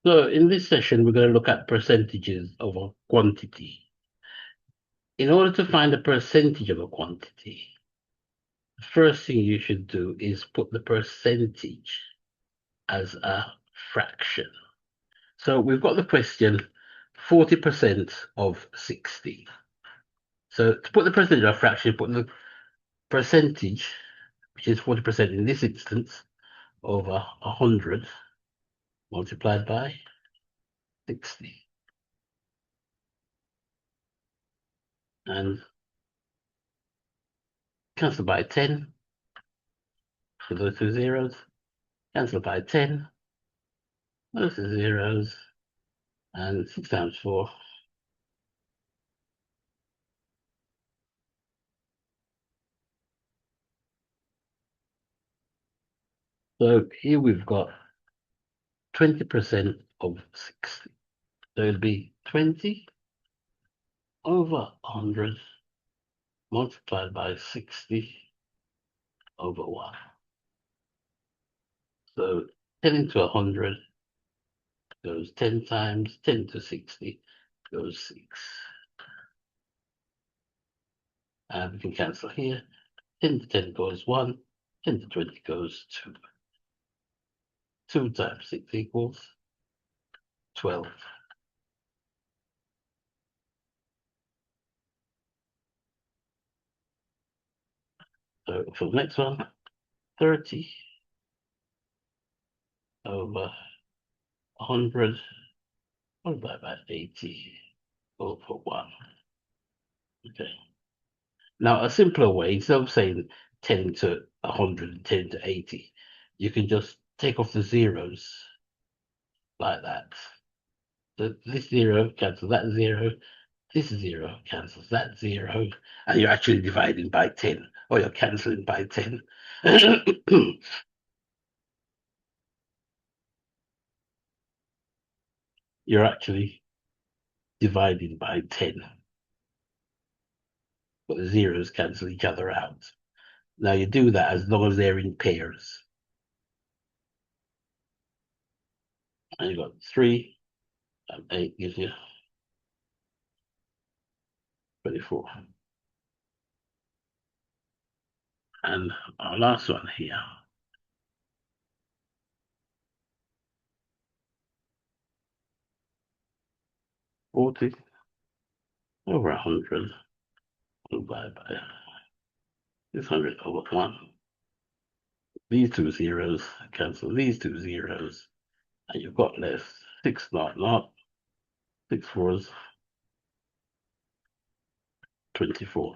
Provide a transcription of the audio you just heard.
So in this session, we're going to look at percentages of a quantity. In order to find the percentage of a quantity, the first thing you should do is put the percentage as a fraction. So we've got the question 40% of 60. So to put the percentage of a fraction, put the percentage, which is 40% in this instance, over 100 multiplied by 60. And cancel by 10 for those two zeros. Cancel by 10. Those are zeros. And 6 times 4. So here we've got 20% of 60. So it'll be 20 over 100 multiplied by 60 over 1. So 10 into 100 goes 10 times, 10 to 60 goes 6. And we can cancel here. 10 to 10 goes 1, 10 to 20 goes 2. 2 times 6 equals 12. So for the next one, 30 over 100 multiplied by 80 over 1. Okay. Now a simpler way, instead of saying 10 to 100 and 10 to 80, you can just take off the zeros like that. So this zero cancels that zero, this zero cancels that zero, and you're actually dividing by 10, or you're cancelling by 10. You're actually dividing by 10. But the zeros cancel each other out. Now you do that as long as they're in pairs. And you've got 3 and 8 gives you 24. And our last one here. 40 over 100 divided by 600 over 1. These two zeros cancel these two zeros, and you've got left 6 naught, 6 fours, 24.